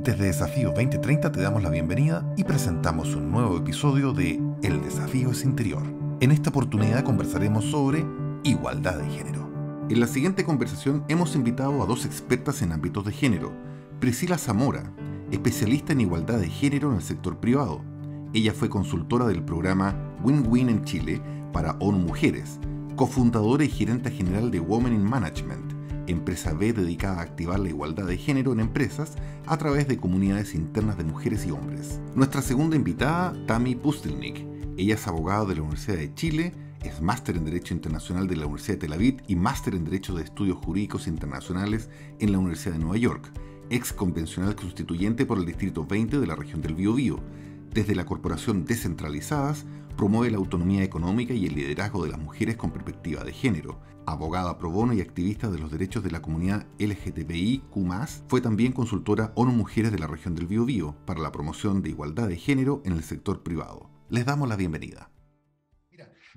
Desde Desafío 2030 te damos la bienvenida y presentamos un nuevo episodio de El desafío es interior. En esta oportunidad conversaremos sobre igualdad de género. En la siguiente conversación hemos invitado a dos expertas en ámbitos de género. Priscila Zamora, especialista en igualdad de género en el sector privado. Ella fue consultora del programa Win-Win en Chile para ONU Mujeres, cofundadora y gerente general de Women in Management, empresa B dedicada a activar la igualdad de género en empresas a través de comunidades internas de mujeres y hombres. Nuestra segunda invitada, Tami Pustelnik. Ella es abogada de la Universidad de Chile, es máster en Derecho Internacional de la Universidad de Tel Aviv y máster en Derecho de Estudios Jurídicos Internacionales en la Universidad de Nueva York, ex convencional constituyente por el Distrito 20 de la región del Biobío. Desde la Corporación Descentralizadas, promueve la autonomía económica y el liderazgo de las mujeres con perspectiva de género. Abogada pro bono y activista de los derechos de la comunidad LGTBIQ+, fue también consultora ONU Mujeres de la región del Biobío para la promoción de igualdad de género en el sector privado. Les damos la bienvenida.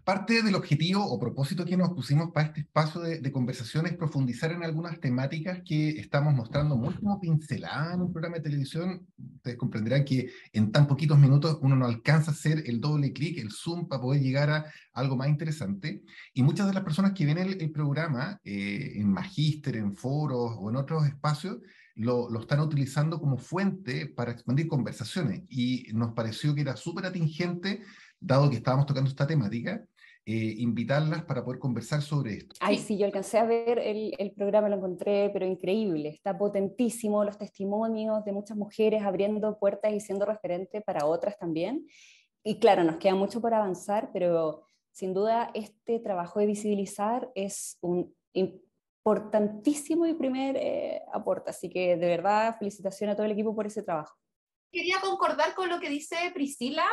Parte del objetivo o propósito que nos pusimos para este espacio de conversación es profundizar en algunas temáticas que estamos mostrando muy como pinceladas en un programa de televisión. Ustedes comprenderán que en tan poquitos minutos uno no alcanza a hacer el doble clic, el zoom, para poder llegar a algo más interesante. Y muchas de las personas que ven el programa en Magíster, en foros o en otros espacios, lo están utilizando como fuente para expandir conversaciones. Y nos pareció que era súper atingente, dado que estábamos tocando esta temática, invitarlas para poder conversar sobre esto. Ay, sí, yo alcancé a ver el programa, lo encontré, pero increíble, está potentísimo, los testimonios de muchas mujeres abriendo puertas y siendo referente para otras también. Y claro, nos queda mucho por avanzar, pero sin duda este trabajo de visibilizar es un importantísimo y primer aporte, así que de verdad felicitaciones a todo el equipo por ese trabajo. Quería concordar con lo que dice Priscila,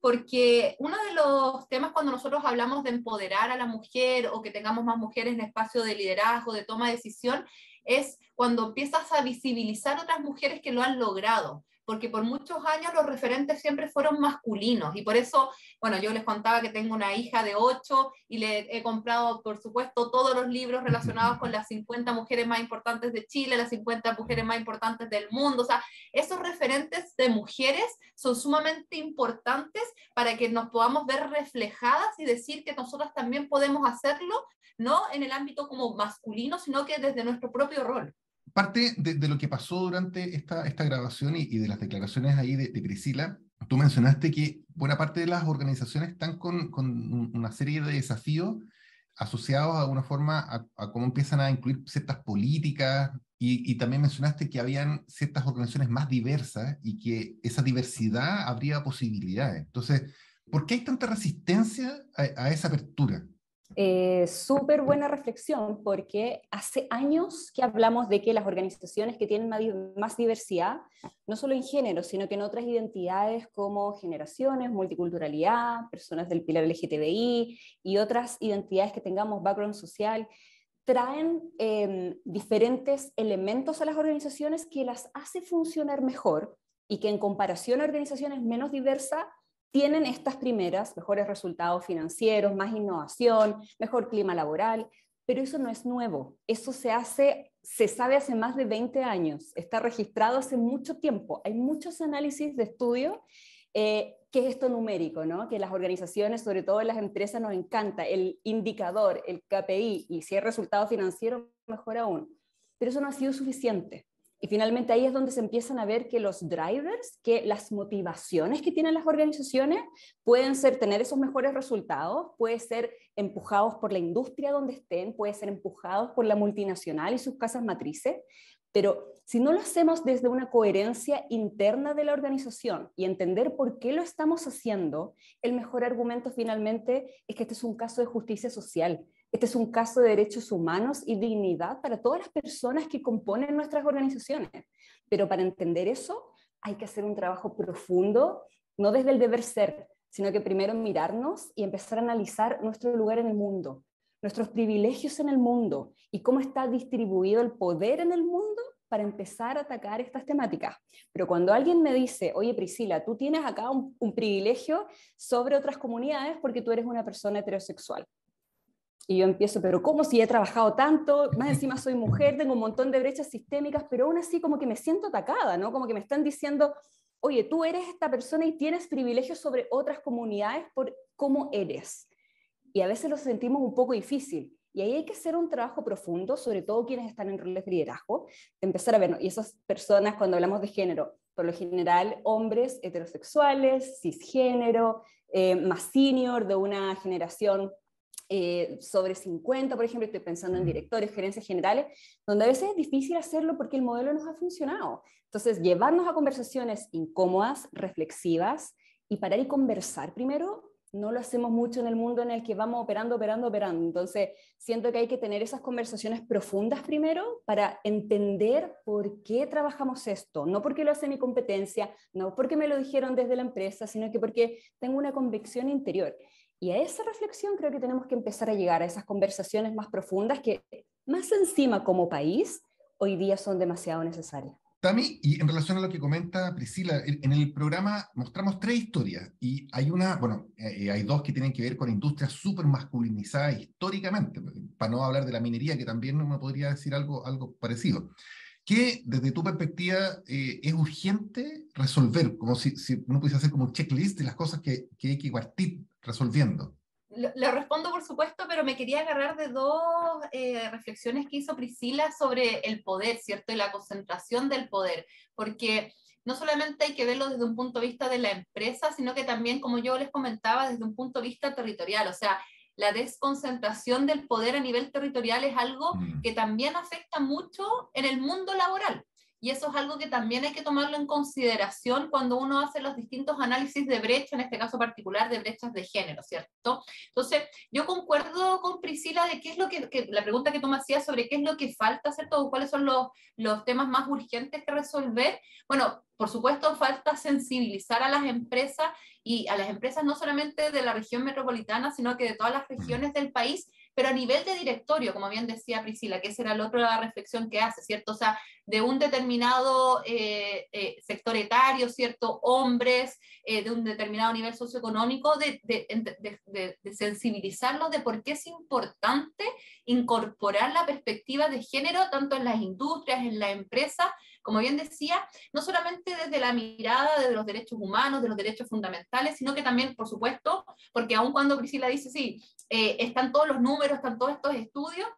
porque uno de los temas cuando nosotros hablamos de empoderar a la mujer o que tengamos más mujeres en espacio de liderazgo, de toma de decisión, es cuando empiezas a visibilizar otras mujeres que lo han logrado, porque por muchos años los referentes siempre fueron masculinos y por eso, bueno, yo les contaba que tengo una hija de 8 y le he comprado, por supuesto, todos los libros relacionados con las 50 mujeres más importantes de Chile, las 50 mujeres más importantes del mundo, o sea, esos referentes de mujeres son sumamente importantes para que nos podamos ver reflejadas y decir que nosotras también podemos hacerlo, no en el ámbito como masculino, sino que desde nuestro propio rol. Parte de lo que pasó durante esta grabación y de las declaraciones ahí de Priscila, tú mencionaste que buena parte de las organizaciones están con una serie de desafíos asociados de alguna forma a cómo empiezan a incluir ciertas políticas y también mencionaste que habían ciertas organizaciones más diversas y que esa diversidad habría posibilidades. Entonces, ¿por qué hay tanta resistencia a esa apertura? Súper buena reflexión, porque hace años que hablamos de que las organizaciones que tienen más diversidad, no solo en género, sino que en otras identidades como generaciones, multiculturalidad, personas del pilar LGTBI y otras identidades que tengamos background social, traen diferentes elementos a las organizaciones que las hace funcionar mejor y que en comparación a organizaciones menos diversas tienen estas primeras, mejores resultados financieros, más innovación, mejor clima laboral, pero eso no es nuevo, eso se sabe hace más de 20 años, está registrado hace mucho tiempo, hay muchos análisis de estudio, ¿qué es esto numérico? ¿No? Que las organizaciones, sobre todo en las empresas, nos encanta el indicador, el KPI, y si hay resultado financiero, mejor aún, pero eso no ha sido suficiente. Y finalmente ahí es donde se empiezan a ver que los drivers, que las motivaciones que tienen las organizaciones pueden ser tener esos mejores resultados, puede ser empujados por la industria donde estén, puede ser empujados por la multinacional y sus casas matrices, pero si no lo hacemos desde una coherencia interna de la organización y entender por qué lo estamos haciendo, el mejor argumento finalmente es que este es un caso de justicia social. Este es un caso de derechos humanos y dignidad para todas las personas que componen nuestras organizaciones. Pero para entender eso hay que hacer un trabajo profundo, no desde el deber ser, sino que primero mirarnos y empezar a analizar nuestro lugar en el mundo, nuestros privilegios en el mundo y cómo está distribuido el poder en el mundo para empezar a atacar estas temáticas. Pero cuando alguien me dice, oye Priscila, tú tienes acá un privilegio sobre otras comunidades porque tú eres una persona heterosexual. Y yo empiezo, pero ¿cómo si he trabajado tanto? Más encima soy mujer, tengo un montón de brechas sistémicas, pero aún así como que me siento atacada, ¿no? Como que me están diciendo, oye, tú eres esta persona y tienes privilegios sobre otras comunidades por cómo eres. Y a veces lo sentimos un poco difícil. Y ahí hay que hacer un trabajo profundo, sobre todo quienes están en roles de liderazgo, de empezar a ver, ¿no? Y esas personas, cuando hablamos de género, por lo general, hombres heterosexuales, cisgénero, más senior, de una generación sobre 50, por ejemplo, estoy pensando en directores, gerencias generales, donde a veces es difícil hacerlo porque el modelo nos ha funcionado. Entonces, llevarnos a conversaciones incómodas, reflexivas, y parar y conversar primero, no lo hacemos mucho en el mundo en el que vamos operando. Entonces, siento que hay que tener esas conversaciones profundas primero para entender por qué trabajamos esto. No porque lo hace mi competencia, no porque me lo dijeron desde la empresa, sino que porque tengo una convicción interior. Y a esa reflexión creo que tenemos que empezar a llegar a esas conversaciones más profundas que, más encima como país, hoy día son demasiado necesarias. Tami, y en relación a lo que comenta Priscila, en el programa mostramos 3 historias y hay una, bueno, hay 2 que tienen que ver con industrias súper masculinizadas históricamente, para no hablar de la minería, que también uno podría decir algo parecido. ¿Qué, desde tu perspectiva, es urgente resolver? Como si uno pudiese hacer como un checklist de las cosas que hay que partir resolviendo. Le respondo, por supuesto, pero me quería agarrar de 2 reflexiones que hizo Priscila sobre el poder, ¿cierto? Y la concentración del poder, porque no solamente hay que verlo desde un punto de vista de la empresa, sino que también, como yo les comentaba, desde un punto de vista territorial, o sea, la desconcentración del poder a nivel territorial es algo que también afecta mucho en el mundo laboral. Y eso es algo que también hay que tomarlo en consideración cuando uno hace los distintos análisis de brecha, en este caso particular de brechas de género, ¿cierto? Entonces, yo concuerdo con Priscila de qué es lo que la pregunta que tú me hacías sobre qué es lo que falta, ¿cierto? O cuáles son los temas más urgentes que resolver. Bueno, por supuesto, falta sensibilizar a las empresas y a las empresas no solamente de la región metropolitana, sino que de todas las regiones del país, pero a nivel de directorio, como bien decía Priscila, que esa era la otra reflexión que hace, ¿cierto? O sea, de un determinado sector etario, ¿cierto? Hombres, de un determinado nivel socioeconómico, de sensibilizarlos de por qué es importante incorporar la perspectiva de género tanto en las industrias, en la empresa, como bien decía, no solamente desde la mirada de los derechos humanos, de los derechos fundamentales, sino que también, por supuesto, porque aun cuando Priscila dice, sí, están todos los números, están todos estos estudios,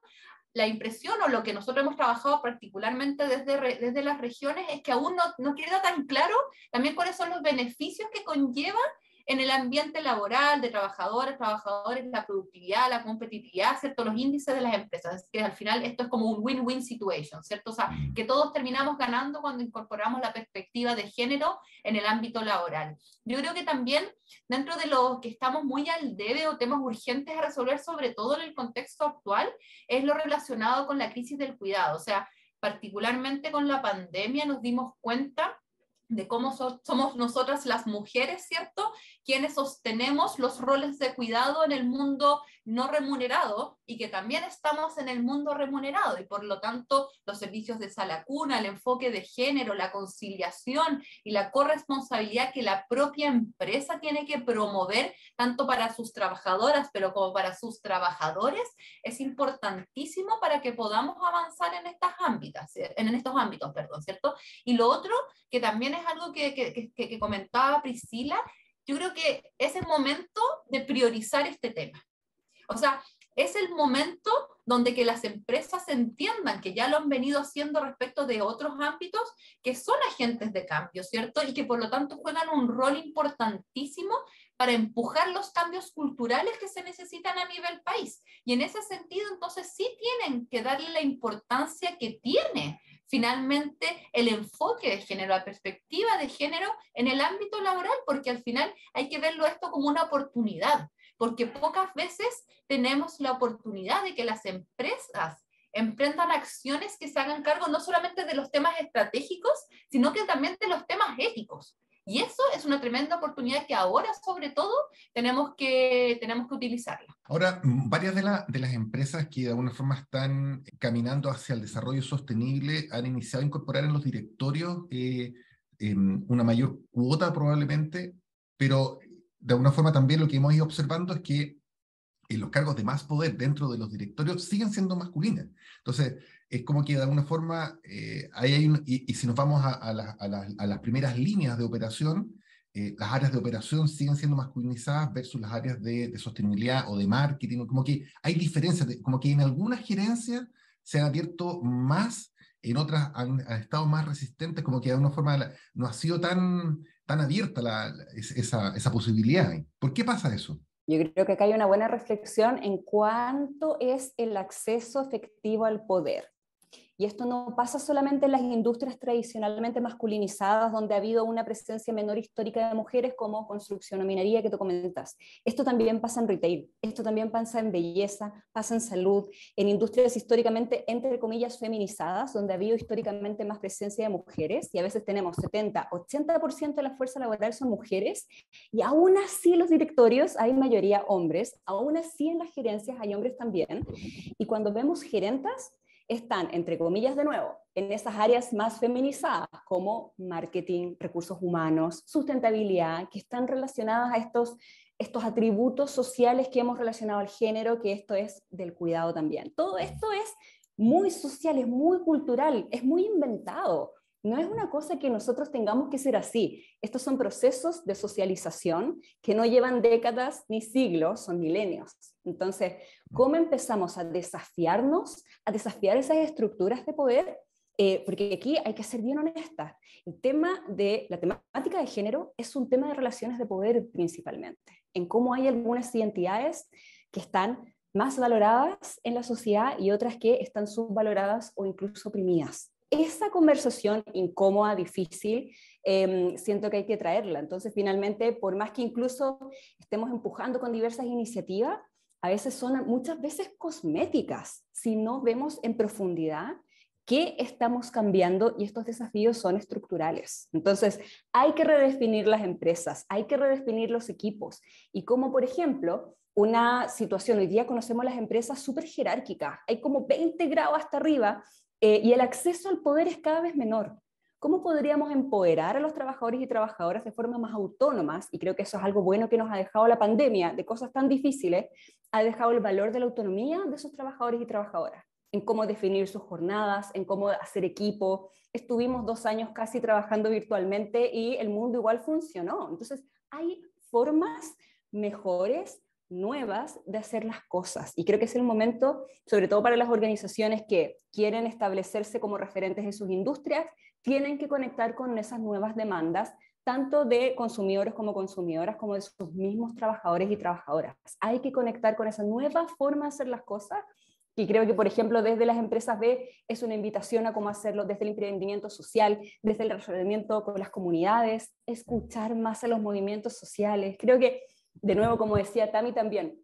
la impresión o lo que nosotros hemos trabajado particularmente desde las regiones es que aún no queda tan claro también cuáles son los beneficios que conlleva en el ambiente laboral de trabajadores, la productividad, la competitividad, ¿cierto? Los índices de las empresas. Es que al final esto es como un win-win situation, ¿cierto? O sea, que todos terminamos ganando cuando incorporamos la perspectiva de género en el ámbito laboral. Yo creo que también dentro de los que estamos muy al debe o temas urgentes a resolver, sobre todo en el contexto actual, es lo relacionado con la crisis del cuidado. O sea, particularmente con la pandemia nos dimos cuenta de cómo somos nosotras las mujeres, ¿cierto?, quienes sostenemos los roles de cuidado en el mundo no remunerado y que también estamos en el mundo remunerado y por lo tanto los servicios de sala cuna, el enfoque de género, la conciliación y la corresponsabilidad que la propia empresa tiene que promover tanto para sus trabajadoras pero como para sus trabajadores es importantísimo para que podamos avanzar en estos ámbitos, perdón, ¿cierto? Y lo otro que también es algo que comentaba Priscila, yo creo que es el momento de priorizar este tema. O sea, es el momento donde que las empresas entiendan que ya lo han venido haciendo respecto de otros ámbitos, que son agentes de cambio, ¿cierto? Y que por lo tanto juegan un rol importantísimo para empujar los cambios culturales que se necesitan a nivel país. Y en ese sentido, entonces, sí tienen que darle la importancia que tiene finalmente el enfoque de género, la perspectiva de género en el ámbito laboral, porque al final hay que verlo esto como una oportunidad, porque pocas veces tenemos la oportunidad de que las empresas emprendan acciones que se hagan cargo no solamente de los temas estratégicos, sino que también de los temas éticos. Y eso es una tremenda oportunidad que ahora, sobre todo, tenemos que utilizarla. Ahora, varias de las empresas que de alguna forma están caminando hacia el desarrollo sostenible han iniciado a incorporar en los directorios una mayor cuota probablemente, pero de alguna forma también lo que hemos ido observando es que los cargos de más poder dentro de los directorios siguen siendo masculinas. Entonces, es como que de alguna forma, y si nos vamos a las primeras líneas de operación, las áreas de operación siguen siendo masculinizadas versus las áreas de sostenibilidad o de marketing, como que hay diferencias, como que en algunas gerencias se han abierto más, en otras han estado más resistentes, como que de alguna forma no ha sido tan abierta esa posibilidad. ¿Por qué pasa eso? Yo creo que acá hay una buena reflexión en cuánto es el acceso efectivo al poder. Y esto no pasa solamente en las industrias tradicionalmente masculinizadas, donde ha habido una presencia menor histórica de mujeres, como construcción o minería que tú comentas. Esto también pasa en retail, esto también pasa en belleza, pasa en salud, en industrias históricamente, entre comillas, feminizadas, donde ha habido históricamente más presencia de mujeres, y a veces tenemos 70-80% de la fuerza laboral son mujeres, y aún así en los directorios hay mayoría hombres, aún así en las gerencias hay hombres también, y cuando vemos gerentas, están, entre comillas de nuevo, en esas áreas más feminizadas como marketing, recursos humanos, sustentabilidad, que están relacionadas a estos atributos sociales que hemos relacionado al género, que esto es del cuidado también. Todo esto es muy social, es muy cultural, es muy inventado. No es una cosa que nosotros tengamos que ser así. Estos son procesos de socialización que no llevan décadas ni siglos, son milenios. Entonces, ¿cómo empezamos a desafiarnos, a desafiar esas estructuras de poder? Porque aquí hay que ser bien honestas. El tema de la temática de género es un tema de relaciones de poder principalmente, en cómo hay algunas identidades que están más valoradas en la sociedad y otras que están subvaloradas o incluso oprimidas. Esa conversación incómoda, difícil, siento que hay que traerla. Entonces, finalmente, por más que incluso estemos empujando con diversas iniciativas, a veces son muchas veces cosméticas, si no vemos en profundidad qué estamos cambiando, y estos desafíos son estructurales. Entonces, hay que redefinir las empresas, hay que redefinir los equipos, y como por ejemplo, una situación, hoy día conocemos las empresas súper jerárquicas, hay como 20 grados hasta arriba, y el acceso al poder es cada vez menor. ¿Cómo podríamos empoderar a los trabajadores y trabajadoras de forma más autónomas? Y creo que eso es algo bueno que nos ha dejado la pandemia, de cosas tan difíciles, ha dejado el valor de la autonomía de esos trabajadores y trabajadoras, en cómo definir sus jornadas, en cómo hacer equipo. Estuvimos 2 años casi trabajando virtualmente y el mundo igual funcionó. Entonces, hay formas mejores, nuevas de hacer las cosas. Y creo que es el momento, sobre todo para las organizaciones que quieren establecerse como referentes en sus industrias, tienen que conectar con esas nuevas demandas, tanto de consumidores como consumidoras, como de sus mismos trabajadores y trabajadoras. Hay que conectar con esa nueva forma de hacer las cosas, y creo que, por ejemplo, desde las empresas B es una invitación a cómo hacerlo desde el emprendimiento social, desde el relacionamiento con las comunidades, escuchar más a los movimientos sociales. Creo que, de nuevo, como decía Tami también,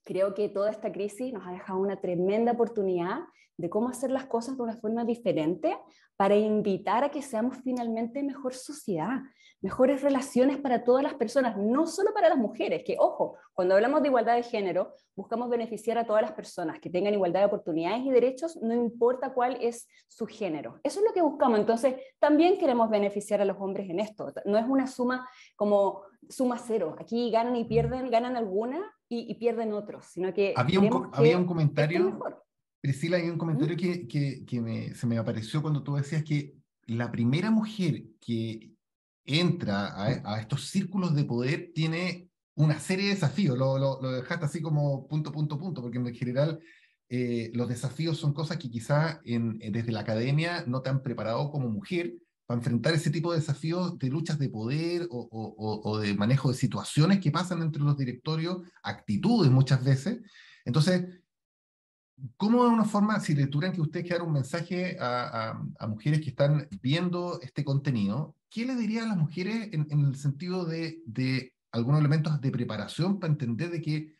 creo que toda esta crisis nos ha dejado una tremenda oportunidad de cómo hacer las cosas de una forma diferente para invitar a que seamos finalmente mejor sociedad, mejores relaciones para todas las personas, no solo para las mujeres, que ojo, cuando hablamos de igualdad de género, buscamos beneficiar a todas las personas, que tengan igualdad de oportunidades y derechos, no importa cuál es su género. Eso es lo que buscamos. Entonces, también queremos beneficiar a los hombres en esto. No es una suma como suma cero. Aquí ganan y pierden, ganan algunas y pierden otros, sino que Había un esté comentario, mejor. Priscila, hay un comentario ¿Mm? que se me apareció cuando tú decías que la primera mujer que entra a estos círculos de poder tiene una serie de desafíos. Lo dejaste así como punto, punto, punto, porque en general los desafíos son cosas que quizá desde la academia no te han preparado como mujer para enfrentar ese tipo de desafíos de luchas de poder o de manejo de situaciones que pasan entre los directorios, actitudes muchas veces. Entonces, ¿cómo de una forma, si le tuvieran que ustedes que dar un mensaje a mujeres que están viendo este contenido, qué le diría a las mujeres en el sentido de algunos elementos de preparación para entender de que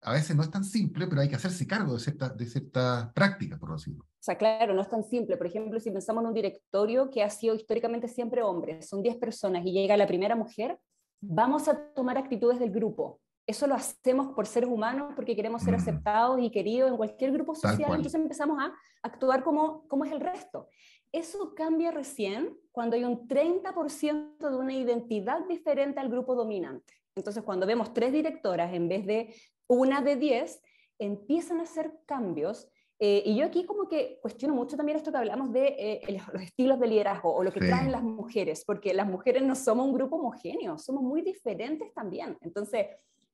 a veces no es tan simple, pero hay que hacerse cargo de ciertas prácticas, por decirlo? O sea, claro, no es tan simple. Por ejemplo, si pensamos en un directorio que ha sido históricamente siempre hombre, son 10 personas y llega la primera mujer, vamos a tomar actitudes del grupo. Eso lo hacemos por seres humanos, porque queremos ser Mm, aceptados y queridos en cualquier grupo tal social, cual. entonces empezamos a actuar como es el resto. Eso cambia recién cuando hay un 30% de una identidad diferente al grupo dominante. Entonces, cuando vemos 3 directoras en vez de una de 10, empiezan a hacer cambios. Y yo aquí como que cuestiono mucho también esto que hablamos de los estilos de liderazgo o lo que traen las mujeres, porque las mujeres no somos un grupo homogéneo, somos muy diferentes también. Entonces,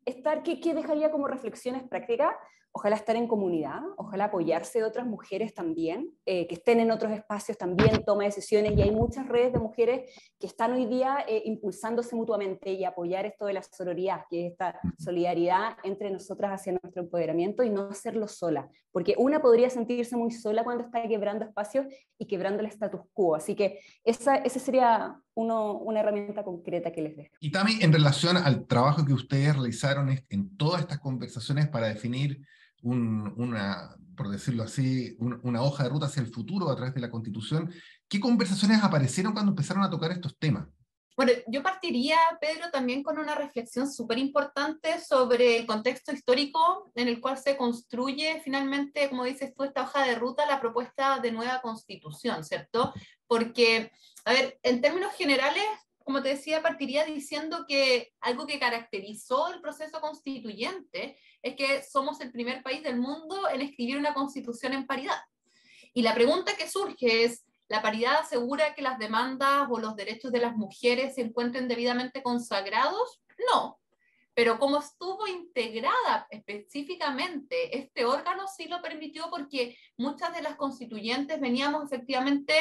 ¿qué dejaría como reflexiones prácticas? Ojalá estar en comunidad, ojalá apoyarse de otras mujeres también, que estén en otros espacios también, toma decisiones, y hay muchas redes de mujeres que están hoy día impulsándose mutuamente y apoyar esto de la sororidad, que es esta solidaridad entre nosotras hacia nuestro empoderamiento y no hacerlo sola, porque una podría sentirse muy sola cuando está quebrando espacios y quebrando el status quo, así que esa sería una herramienta concreta que les dejo. Y Tami, en relación al trabajo que ustedes realizaron en todas estas conversaciones para definir por decirlo así, una hoja de ruta hacia el futuro a través de la Constitución, ¿qué conversaciones aparecieron cuando empezaron a tocar estos temas? Bueno, yo partiría, Pedro, también con una reflexión súper importante sobre el contexto histórico en el cual se construye finalmente, como dices tú, esta hoja de ruta, la propuesta de nueva constitución, ¿cierto? Porque, a ver, en términos generales, como te decía, partiría diciendo que algo que caracterizó el proceso constituyente es que somos el primer país del mundo en escribir una constitución en paridad. Y la pregunta que surge es, ¿la paridad asegura que las demandas o los derechos de las mujeres se encuentren debidamente consagrados? No. Pero como estuvo integrada específicamente, este órgano sí lo permitió porque muchas de las constituyentes veníamos efectivamente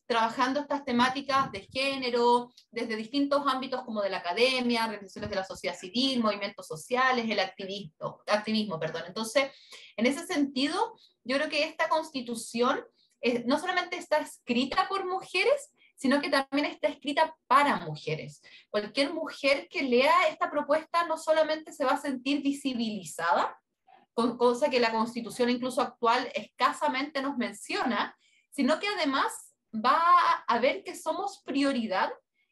trabajando estas temáticas de género desde distintos ámbitos como de la academia, organizaciones de la sociedad civil, movimientos sociales, el activismo. Entonces, en ese sentido, yo creo que esta constitución no solamente está escrita por mujeres, sino que también está escrita para mujeres. Cualquier mujer que lea esta propuesta no solamente se va a sentir visibilizada, cosa que la Constitución incluso actual escasamente nos menciona, sino que además va a ver que somos prioridad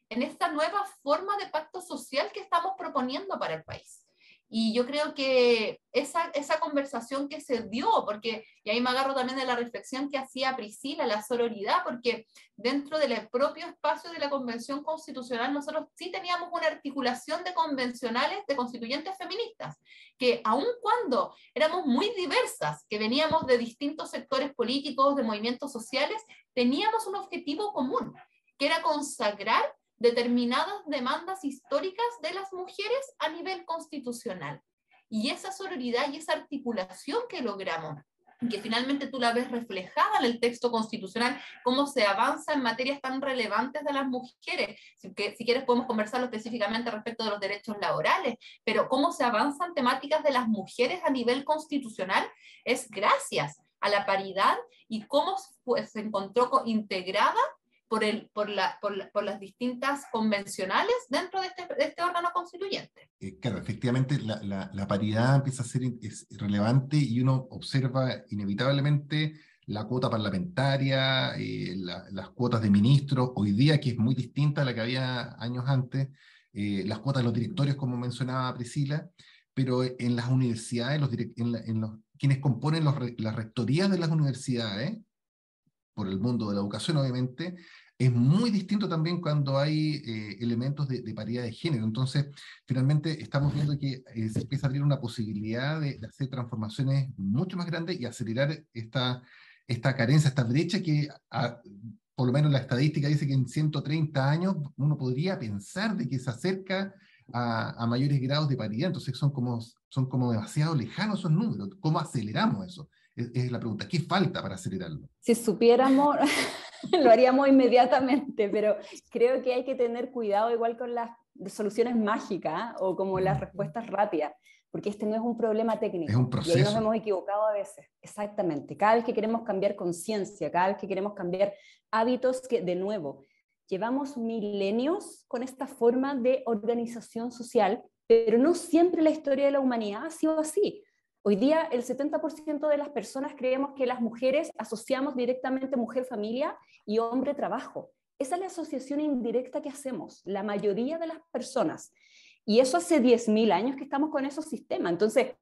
en esta nueva forma de pacto social que estamos proponiendo para el país. Y yo creo que esa conversación que se dio, porque, y ahí me agarro también de la reflexión que hacía Priscila, la sororidad, porque dentro del propio espacio de la Convención Constitucional nosotros sí teníamos una articulación de convencionales, de constituyentes feministas, que aun cuando éramos muy diversas, que veníamos de distintos sectores políticos, de movimientos sociales, teníamos un objetivo común, que era consagrar determinadas demandas históricas de las mujeres a nivel constitucional. Y esa sororidad y esa articulación que logramos, que finalmente tú la ves reflejada en el texto constitucional, cómo se avanza en materias tan relevantes de las mujeres, si quieres podemos conversarlo específicamente respecto de los derechos laborales, pero cómo se avanzan temáticas de las mujeres a nivel constitucional es gracias a la paridad y cómo se encontró integrada por las distintas convencionales dentro de este órgano constituyente. Claro, efectivamente la paridad empieza a ser relevante y uno observa inevitablemente la cuota parlamentaria, las cuotas de ministros, hoy día que es muy distinta a la que había años antes, las cuotas de los directorios, como mencionaba Priscila, pero en las universidades, quienes componen las rectorías de las universidades, por el mundo de la educación obviamente, es muy distinto también cuando hay elementos de paridad de género. Entonces, finalmente estamos viendo que se empieza a abrir una posibilidad de hacer transformaciones mucho más grandes y acelerar esta carencia, esta brecha que, por lo menos la estadística dice que en 130 años uno podría pensar de que se acerca a mayores grados de paridad. Entonces son como demasiado lejanos esos números. ¿Cómo aceleramos eso? Es la pregunta. ¿Qué falta para acelerarlo? Si supiéramos, lo haríamos inmediatamente, pero creo que hay que tener cuidado igual con las soluciones mágicas o como las respuestas rápidas, porque este no es un problema técnico. Es un proceso. Y ahí nos hemos equivocado a veces. Exactamente. Cada vez que queremos cambiar conciencia, cada vez que queremos cambiar hábitos que, de nuevo, llevamos milenios con esta forma de organización social, pero no siempre la historia de la humanidad ha sido así. Hoy día el 70% de las personas creemos que las mujeres asociamos directamente mujer-familia y hombre-trabajo. Esa es la asociación indirecta que hacemos, la mayoría de las personas. Y eso hace 10.000 años que estamos con esos sistemas. Entonces,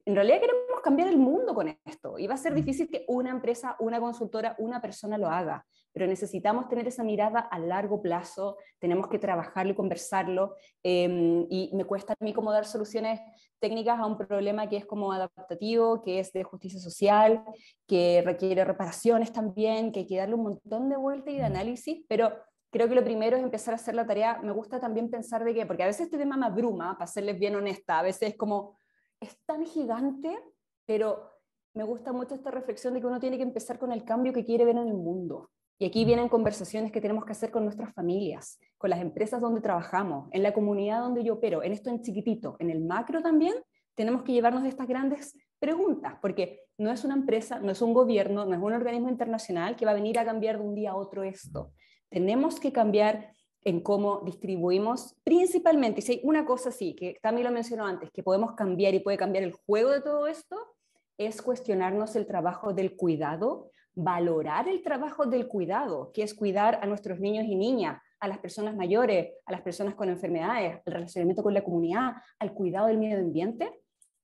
en realidad queremos cambiar el mundo con esto. Y va a ser difícil que una empresa, una consultora, una persona lo haga. pero necesitamos tener esa mirada a largo plazo, tenemos que trabajarlo y conversarlo, y me cuesta a mí como dar soluciones técnicas a un problema que es como adaptativo, que es de justicia social, que requiere reparaciones también, que hay que darle un montón de vuelta y de análisis, pero creo que lo primero es empezar a hacer la tarea. Me gusta también pensar de que, porque a veces este tema me abruma, para serles bien honesta, a veces es como, es tan gigante, pero me gusta mucho esta reflexión de que uno tiene que empezar con el cambio que quiere ver en el mundo. Y aquí vienen conversaciones que tenemos que hacer con nuestras familias, con las empresas donde trabajamos, en la comunidad donde yo opero, en esto en chiquitito, en el macro también, tenemos que llevarnos de estas grandes preguntas, porque no es una empresa, no es un gobierno, no es un organismo internacional que va a venir a cambiar de un día a otro esto. Tenemos que cambiar en cómo distribuimos, principalmente, y si hay una cosa sí, que también lo mencionó antes, que podemos cambiar y puede cambiar el juego de todo esto, es cuestionarnos el trabajo del cuidado, valorar el trabajo del cuidado, que es cuidar a nuestros niños y niñas, a las personas mayores, a las personas con enfermedades, el relacionamiento con la comunidad, al cuidado del medio ambiente,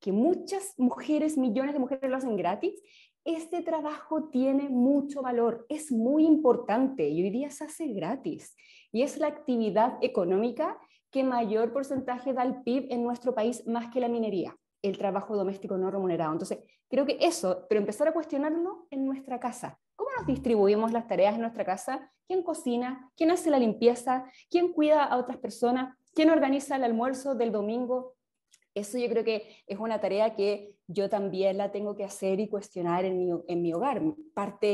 que muchas mujeres, millones de mujeres lo hacen gratis. Este trabajo tiene mucho valor, es muy importante y hoy día se hace gratis. Y es la actividad económica que mayor porcentaje da al PIB en nuestro país, más que la minería, el trabajo doméstico no remunerado. Entonces, creo que eso, pero empezar a cuestionarlo en nuestra casa. ¿Cómo nos distribuimos las tareas en nuestra casa? ¿Quién cocina? ¿Quién hace la limpieza? ¿Quién cuida a otras personas? ¿Quién organiza el almuerzo del domingo? Eso yo creo que es una tarea que yo también la tengo que hacer y cuestionar en mi hogar. Parte,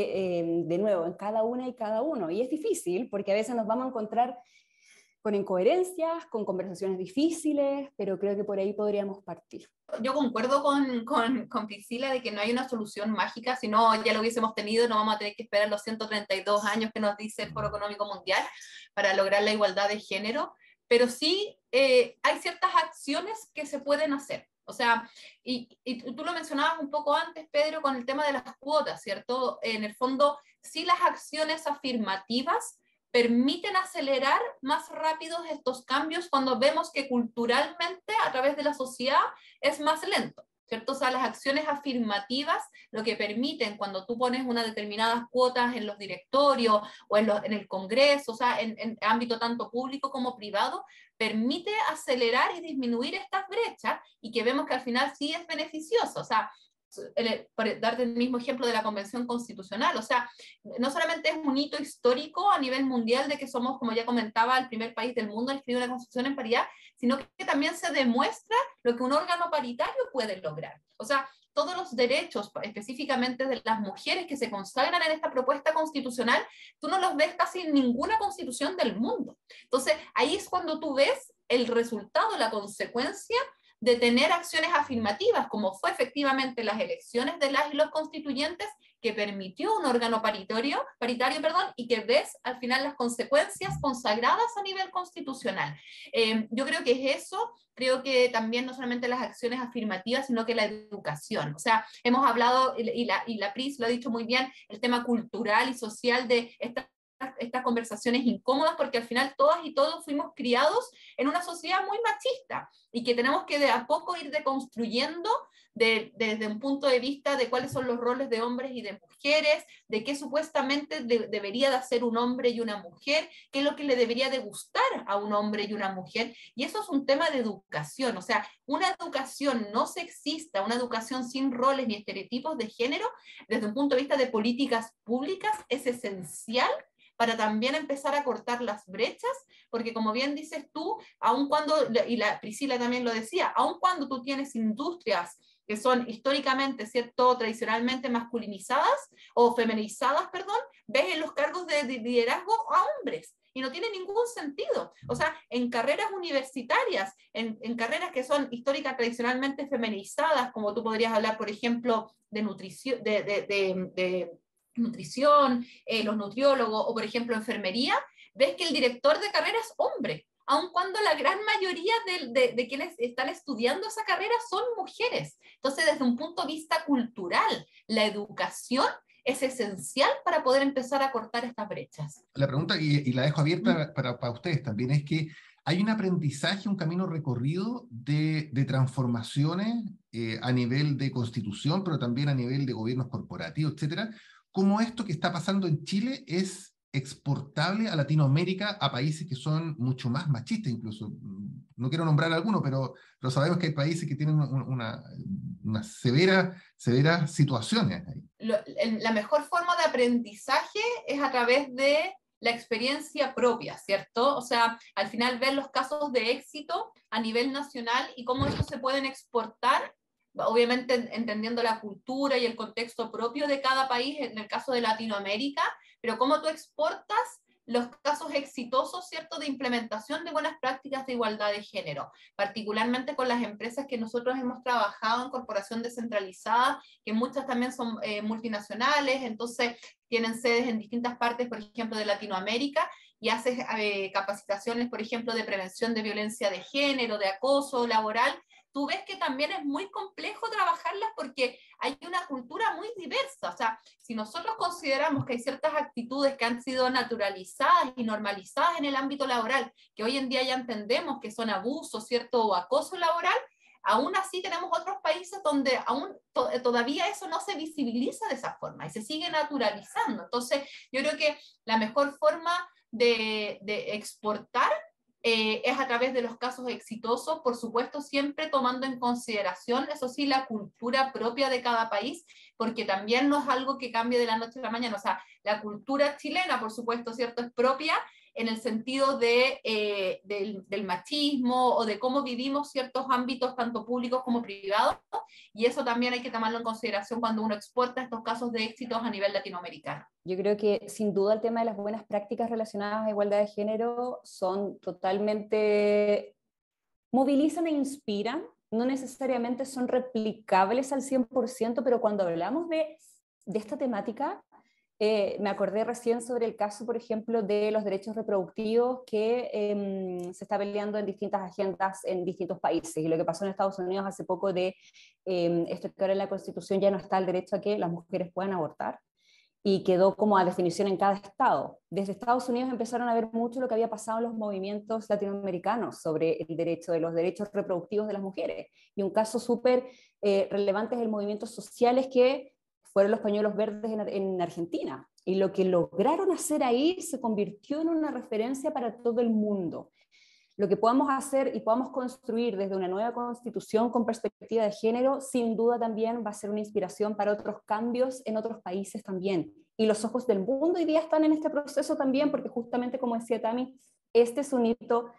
de nuevo, en cada una y cada uno. Y es difícil porque a veces nos vamos a encontrar con incoherencias, con conversaciones difíciles, pero creo que por ahí podríamos partir. Yo concuerdo con Priscila de que no hay una solución mágica, si no ya lo hubiésemos tenido, no vamos a tener que esperar los 132 años que nos dice el Foro Económico Mundial para lograr la igualdad de género, pero sí hay ciertas acciones que se pueden hacer. O sea, y tú lo mencionabas un poco antes, Pedro, con el tema de las cuotas, ¿cierto? En el fondo, sí las acciones afirmativas permiten acelerar más rápidos estos cambios cuando vemos que culturalmente a través de la sociedad es más lento, ¿cierto? O sea, las acciones afirmativas lo que permiten cuando tú pones unas determinadas cuotas en los directorios o en el Congreso, o sea, en ámbito tanto público como privado, permite acelerar y disminuir estas brechas y que vemos que al final sí es beneficioso. O sea, por darte el mismo ejemplo de la Convención Constitucional, o sea, no solamente es un hito histórico a nivel mundial de que somos, como ya comentaba, el primer país del mundo en escribir una constitución en paridad, sino que también se demuestra lo que un órgano paritario puede lograr. O sea, todos los derechos específicamente de las mujeres que se consagran en esta propuesta constitucional, tú no los ves casi en ninguna constitución del mundo. Entonces, ahí es cuando tú ves el resultado, la consecuencia de tener acciones afirmativas, como fue efectivamente las elecciones de las y los constituyentes, que permitió un órgano paritario, y que ves al final las consecuencias consagradas a nivel constitucional. Yo creo que es eso, creo que también no solamente las acciones afirmativas, sino que la educación. O sea, hemos hablado, y la Pris lo ha dicho muy bien, el tema cultural y social de estas conversaciones incómodas, porque al final todas y todos fuimos criados en una sociedad muy machista y que tenemos que de a poco ir deconstruyendo desde un punto de vista de cuáles son los roles de hombres y de mujeres, de qué supuestamente debería de hacer un hombre y una mujer, qué es lo que le debería de gustar a un hombre y una mujer, y eso es un tema de educación. O sea, una educación no sexista, una educación sin roles ni estereotipos de género, desde un punto de vista de políticas públicas, es esencial para también empezar a cortar las brechas, porque como bien dices tú, aun cuando, y la Priscila también lo decía, aun cuando tú tienes industrias que son históricamente, ¿cierto?, tradicionalmente masculinizadas o feminizadas, perdón, ves en los cargos de liderazgo a hombres. Y no tiene ningún sentido. O sea, en carreras universitarias, en carreras que son históricas, tradicionalmente feminizadas, como tú podrías hablar, por ejemplo, de nutrición, nutrición, los nutriólogos o, por ejemplo, enfermería, ves que el director de carrera es hombre, aun cuando la gran mayoría de quienes están estudiando esa carrera son mujeres. Entonces, desde un punto de vista cultural, la educación es esencial para poder empezar a cortar estas brechas. La pregunta, y la dejo abierta para ustedes también, es que hay un aprendizaje, un camino recorrido de transformaciones a nivel de constitución, pero también a nivel de gobiernos corporativos, etcétera. ¿Cómo esto que está pasando en Chile es exportable a Latinoamérica, a países que son mucho más machistas incluso. No quiero nombrar alguno, pero sabemos que hay países que tienen una severas situaciones ahí. La mejor forma de aprendizaje es a través de la experiencia propia, ¿cierto? O sea, al final ver los casos de éxito a nivel nacional y cómo estos se pueden exportar, obviamente entendiendo la cultura y el contexto propio de cada país, en el caso de Latinoamérica, pero cómo tú exportas los casos exitosos, ¿cierto?, de implementación de buenas prácticas de igualdad de género, particularmente con las empresas que nosotros hemos trabajado en corporación descentralizada, que muchas también son multinacionales, entonces tienen sedes en distintas partes, por ejemplo, de Latinoamérica, y haces capacitaciones, por ejemplo, de prevención de violencia de género, de acoso laboral. Tú ves que también es muy complejo trabajarlas porque hay una cultura muy diversa. O sea, si nosotros consideramos que hay ciertas actitudes que han sido naturalizadas y normalizadas en el ámbito laboral, que hoy en día ya entendemos que son abusos, ¿cierto?, o acoso laboral, aún así tenemos otros países donde aún todavía eso no se visibiliza de esa forma y se sigue naturalizando. Entonces, yo creo que la mejor forma de exportar es a través de los casos exitosos, por supuesto, siempre tomando en consideración, eso sí, la cultura propia de cada país, porque también no es algo que cambie de la noche a la mañana. O sea, la cultura chilena, por supuesto, ¿cierto?, es propia en el sentido del machismo o de cómo vivimos ciertos ámbitos, tanto públicos como privados, y eso también hay que tomarlo en consideración cuando uno exporta estos casos de éxitos a nivel latinoamericano. Yo creo que sin duda el tema de las buenas prácticas relacionadas a igualdad de género son totalmente, movilizan e inspiran, no necesariamente son replicables al 100%, pero cuando hablamos de esta temática, me acordé recién sobre el caso, por ejemplo, de los derechos reproductivos que se está peleando en distintas agendas en distintos países. Y lo que pasó en Estados Unidos hace poco de esto que ahora en la Constitución ya no está el derecho a que las mujeres puedan abortar y quedó como a definición en cada estado. Desde Estados Unidos empezaron a ver mucho lo que había pasado en los movimientos latinoamericanos sobre el derecho de los derechos reproductivos de las mujeres. Y un caso súper relevante es el movimiento sociales que fueron los pañuelos verdes en Argentina. Y lo que lograron hacer ahí se convirtió en una referencia para todo el mundo. Lo que podamos hacer y podamos construir desde una nueva constitución con perspectiva de género, sin duda también va a ser una inspiración para otros cambios en otros países también. Y los ojos del mundo hoy día están en este proceso también, porque justamente como decía Tami, este es un hito,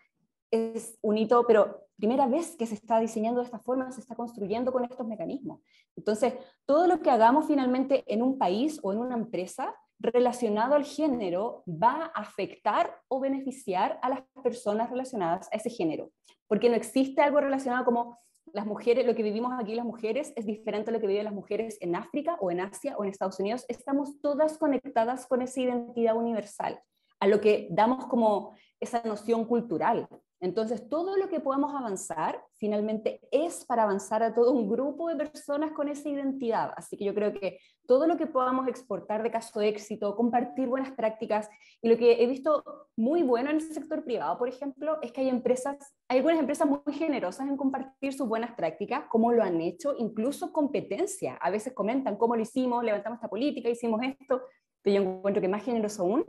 pero primera vez que se está diseñando de esta forma, se está construyendo con estos mecanismos. Entonces, todo lo que hagamos finalmente en un país o en una empresa relacionado al género va a afectar o beneficiar a las personas relacionadas a ese género, porque no existe algo relacionado como las mujeres, lo que vivimos aquí las mujeres es diferente a lo que viven las mujeres en África o en Asia o en Estados Unidos. Estamos todas conectadas con esa identidad universal, a lo que damos como esa noción cultural. Entonces, todo lo que podamos avanzar, finalmente es para avanzar a todo un grupo de personas con esa identidad. Así que yo creo que todo lo que podamos exportar de caso de éxito, compartir buenas prácticas, y lo que he visto muy bueno en el sector privado, por ejemplo, es que hay algunas empresas muy generosas en compartir sus buenas prácticas, cómo lo han hecho, incluso competencia. A veces comentan cómo lo hicimos, levantamos esta política, hicimos esto, pero yo encuentro que más generoso aún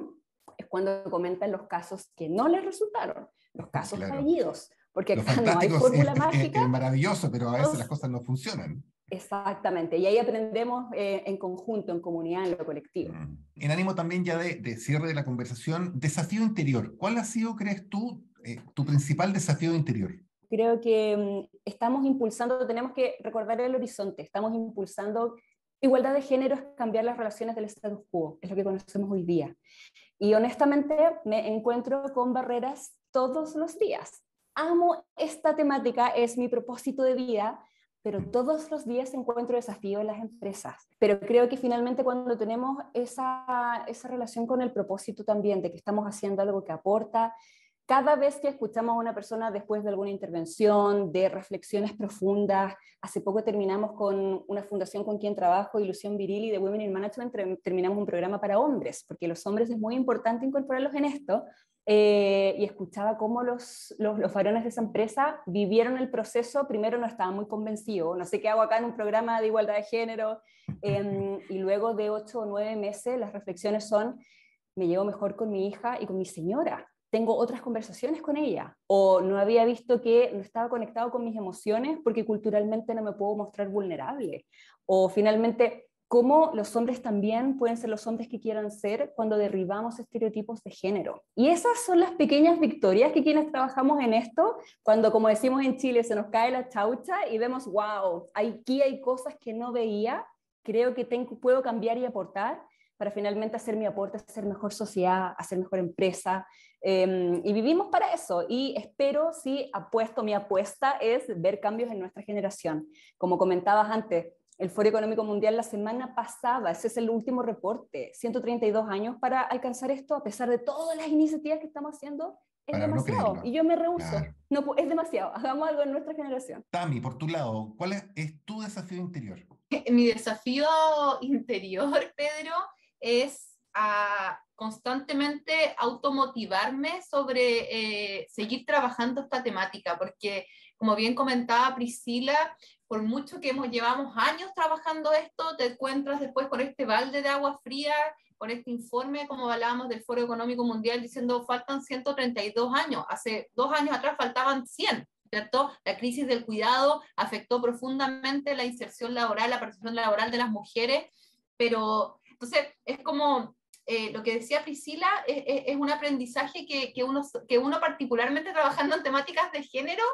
es cuando comentan los casos que no les resultaron, los casos fallidos, porque acá no hay fórmula mágica. Es maravilloso, pero a veces las cosas no funcionan. Exactamente, y ahí aprendemos en conjunto, en comunidad, en lo colectivo. En ánimo también ya de cierre de la conversación, desafío interior. ¿Cuál ha sido, crees tú, tu principal desafío interior? Creo que estamos impulsando, tenemos que recordar el horizonte, estamos impulsando igualdad de género, es cambiar las relaciones del status quo, es lo que conocemos hoy día. Y honestamente me encuentro con barreras todos los días. Amo esta temática, es mi propósito de vida, pero todos los días encuentro desafíos en las empresas. Pero creo que finalmente cuando tenemos esa relación con el propósito también, de que estamos haciendo algo que aporta, cada vez que escuchamos a una persona después de alguna intervención, de reflexiones profundas, hace poco terminamos con una fundación con quien trabajo, Ilusión Viril y de Women in Management, terminamos un programa para hombres, porque los hombres es muy importante incorporarlos en esto, y escuchaba cómo los varones de esa empresa vivieron el proceso. Primero no estaban muy convencidos, no sé qué hago acá en un programa de igualdad de género, y luego de 8 o 9 meses las reflexiones son: me llevo mejor con mi hija y con mi señora. Tengo otras conversaciones con ella, o no había visto que no estaba conectado con mis emociones porque culturalmente no me puedo mostrar vulnerable, o finalmente cómo los hombres también pueden ser los hombres que quieran ser cuando derribamos estereotipos de género. Y esas son las pequeñas victorias que quienes trabajamos en esto, cuando, como decimos en Chile, se nos cae la chaucha y vemos, wow, aquí hay cosas que no veía, creo que puedo cambiar y aportar para finalmente hacer mi aporte, hacer mejor sociedad, hacer mejor empresa, y vivimos para eso, y espero, sí, mi apuesta es ver cambios en nuestra generación. Como comentabas antes, el Foro Económico Mundial la semana pasada, ese es el último reporte, 132 años para alcanzar esto, a pesar de todas las iniciativas que estamos haciendo, es Para no demasiado, creerlo. y yo me rehúso, Claro. no, es demasiado, hagamos algo en nuestra generación. Tami, por tu lado, ¿cuál es tu desafío interior? Mi desafío interior, Pedro, es constantemente automotivarme sobre seguir trabajando esta temática, porque como bien comentaba Priscila, por mucho que llevamos años trabajando esto, te encuentras después con este balde de agua fría, con este informe, como hablábamos del Foro Económico Mundial, diciendo faltan 132 años. Hace 2 años atrás faltaban 100. ¿Cierto? La crisis del cuidado afectó profundamente la inserción laboral, la participación laboral de las mujeres, pero entonces es como lo que decía Priscila, es un aprendizaje que uno particularmente trabajando en temáticas de género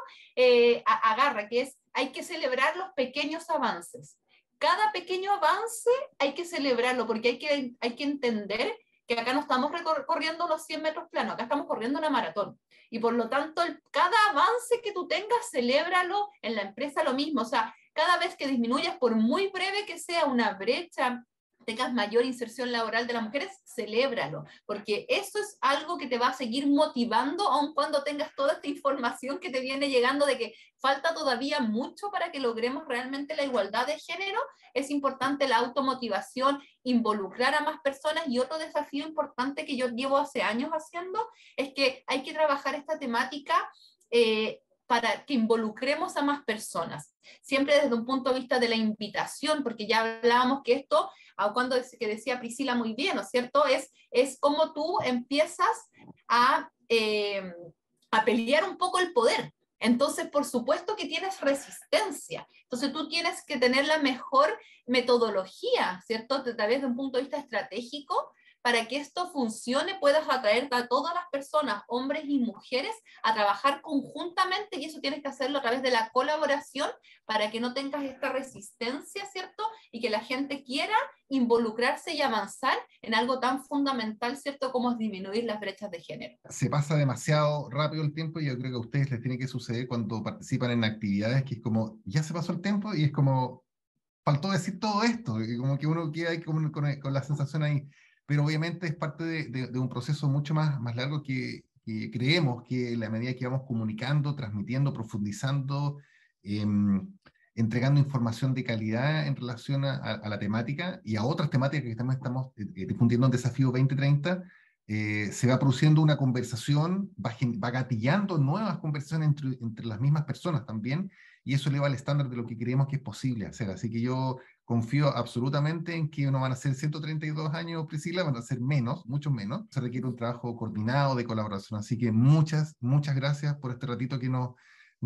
agarra, que es hay que celebrar los pequeños avances. Cada pequeño avance hay que celebrarlo porque hay que entender que acá no estamos corriendo los 100 metros planos, acá estamos corriendo una maratón. Y por lo tanto, cada avance que tú tengas, celébralo. En la empresa lo mismo. O sea, cada vez que disminuyas, por muy breve que sea una brecha, tengas mayor inserción laboral de las mujeres, celébralo, porque eso es algo que te va a seguir motivando, aun cuando tengas toda esta información que te viene llegando de que falta todavía mucho para que logremos realmente la igualdad de género. Es importante la automotivación, involucrar a más personas, y otro desafío importante que yo llevo hace años haciendo es que hay que trabajar esta temática para que involucremos a más personas, siempre desde un punto de vista de la invitación, porque ya hablábamos que esto, cuando que decía Priscila muy bien, ¿no es cierto? Es como tú empiezas a pelear un poco el poder. Entonces, por supuesto que tienes resistencia. Entonces, tú tienes que tener la mejor metodología, ¿cierto? A través de un punto de vista estratégico, para que esto funcione, puedas atraer a todas las personas, hombres y mujeres, a trabajar conjuntamente, y eso tienes que hacerlo a través de la colaboración para que no tengas esta resistencia, ¿cierto? Y que la gente quiera involucrarse y avanzar en algo tan fundamental, ¿cierto? Como es disminuir las brechas de género. Se pasa demasiado rápido el tiempo y yo creo que a ustedes les tiene que suceder cuando participan en actividades que es como, ya se pasó el tiempo y es como, faltó decir todo esto, y como que uno queda ahí con la sensación ahí, pero obviamente es parte de un proceso mucho más largo que creemos que en la medida que vamos comunicando, transmitiendo, profundizando, entregando información de calidad en relación a la temática y a otras temáticas que también estamos difundiendo en Desafío 2030, se va produciendo una conversación, va gatillando nuevas conversaciones entre las mismas personas también, y eso eleva el estándar de lo que creemos que es posible hacer. Así que yo confío absolutamente en que no van a ser 132 años, Priscila, van a ser menos, mucho menos. Se requiere un trabajo coordinado de colaboración. Así que muchas gracias por este ratito que nos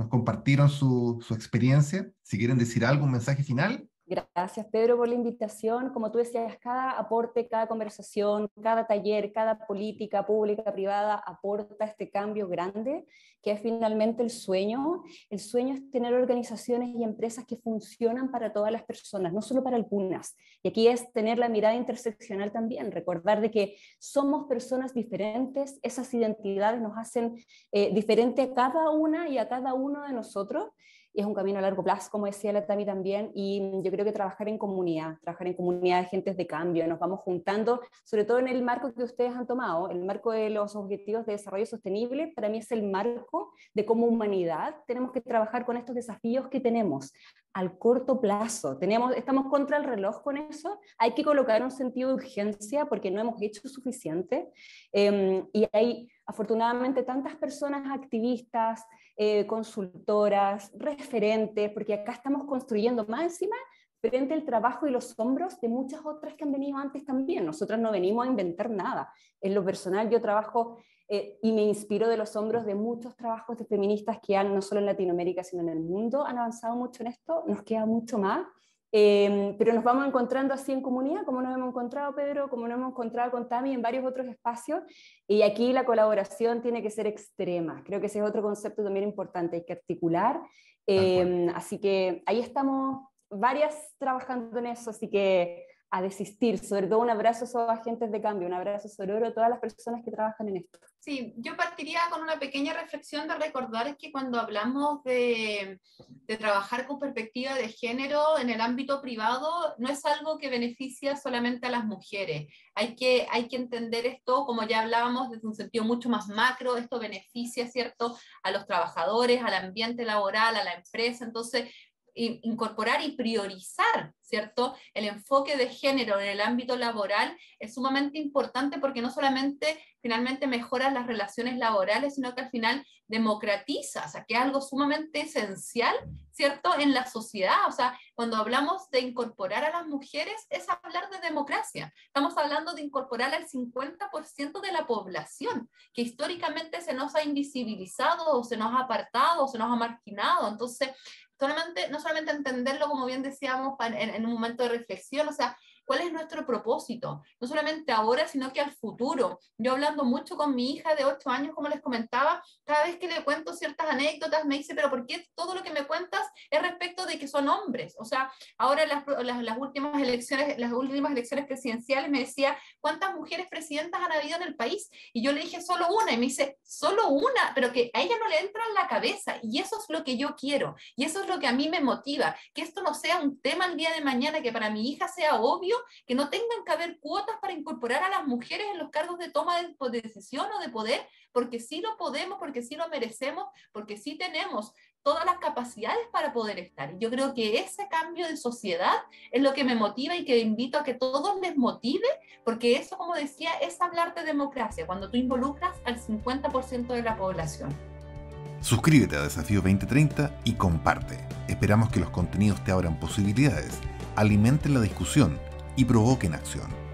compartieron su experiencia. Si quieren decir algo, un mensaje final. Gracias, Pedro, por la invitación. Como tú decías, cada aporte, cada conversación, cada taller, cada política pública, privada, aporta este cambio grande, que es finalmente el sueño. El sueño es tener organizaciones y empresas que funcionan para todas las personas, no solo para algunas. Y aquí es tener la mirada interseccional también, recordar de que somos personas diferentes, esas identidades nos hacen diferente a cada una y a cada uno de nosotros. Y es un camino a largo plazo, como decía la Tami también, y yo creo que trabajar en comunidad de agentes de cambio, nos vamos juntando, sobre todo en el marco que ustedes han tomado, el marco de los Objetivos de Desarrollo Sostenible, para mí es el marco de cómo humanidad tenemos que trabajar con estos desafíos que tenemos al corto plazo. Estamos contra el reloj con eso, hay que colocar un sentido de urgencia porque no hemos hecho suficiente, y hay afortunadamente tantas personas activistas, consultoras, referentes, porque acá estamos construyendo más encima frente al trabajo y los hombros de muchas otras que han venido antes también. Nosotras no venimos a inventar nada. En lo personal yo trabajo y me inspiro de los hombros de muchos trabajos de feministas que han, no solo en Latinoamérica, sino en el mundo, han avanzado mucho en esto, nos queda mucho más, pero nos vamos encontrando así en comunidad, como nos hemos encontrado, Pedro, como nos hemos encontrado con Tami en varios otros espacios, y aquí la colaboración tiene que ser extrema. Creo que ese es otro concepto también importante, hay que articular, así que ahí estamos varias trabajando en eso, así que a desistir, sobre todo un abrazo a esos agentes de cambio, un abrazo sororo a todas las personas que trabajan en esto. Sí, yo partiría con una pequeña reflexión de recordar que cuando hablamos de trabajar con perspectiva de género en el ámbito privado, no es algo que beneficia solamente a las mujeres. Hay que entender esto, como ya hablábamos, desde un sentido mucho más macro. Esto beneficia, ¿cierto?, a los trabajadores, al ambiente laboral, a la empresa. Entonces, incorporar y priorizar, ¿cierto?, el enfoque de género en el ámbito laboral es sumamente importante, porque no solamente finalmente mejora las relaciones laborales, sino que al final democratiza, o sea, que es algo sumamente esencial, ¿cierto?, en la sociedad. O sea, cuando hablamos de incorporar a las mujeres es hablar de democracia. Estamos hablando de incorporar al 50% de la población, que históricamente se nos ha invisibilizado, o se nos ha apartado, o se nos ha marginado. Entonces, no solamente entenderlo, como bien decíamos, en un momento de reflexión, o sea, ¿cuál es nuestro propósito? No solamente ahora, sino que al futuro. Yo hablando mucho con mi hija de 8 años, como les comentaba, cada vez que le cuento ciertas anécdotas, me dice, pero ¿por qué todo lo que me cuentas es respecto de que son hombres? O sea, ahora las últimas elecciones presidenciales me decía, ¿cuántas mujeres presidentas han habido en el país? Y yo le dije, solo una, y me dice, solo una, pero que a ella no le entra en la cabeza, y eso es lo que yo quiero, y eso es lo que a mí me motiva, que esto no sea un tema el día de mañana, que para mi hija sea obvio, que no tengan que haber cuotas para incorporar a las mujeres en los cargos de toma de decisión o de poder, porque sí lo podemos, porque sí lo merecemos, porque sí tenemos todas las capacidades para poder estar. Y yo creo que ese cambio de sociedad es lo que me motiva y que invito a que todos les motive, porque eso, como decía, es hablar de democracia, cuando tú involucras al 50% de la población. Suscríbete a Desafío 2030 y comparte. Esperamos que los contenidos te abran posibilidades, alimenten la discusión y provoquen acción.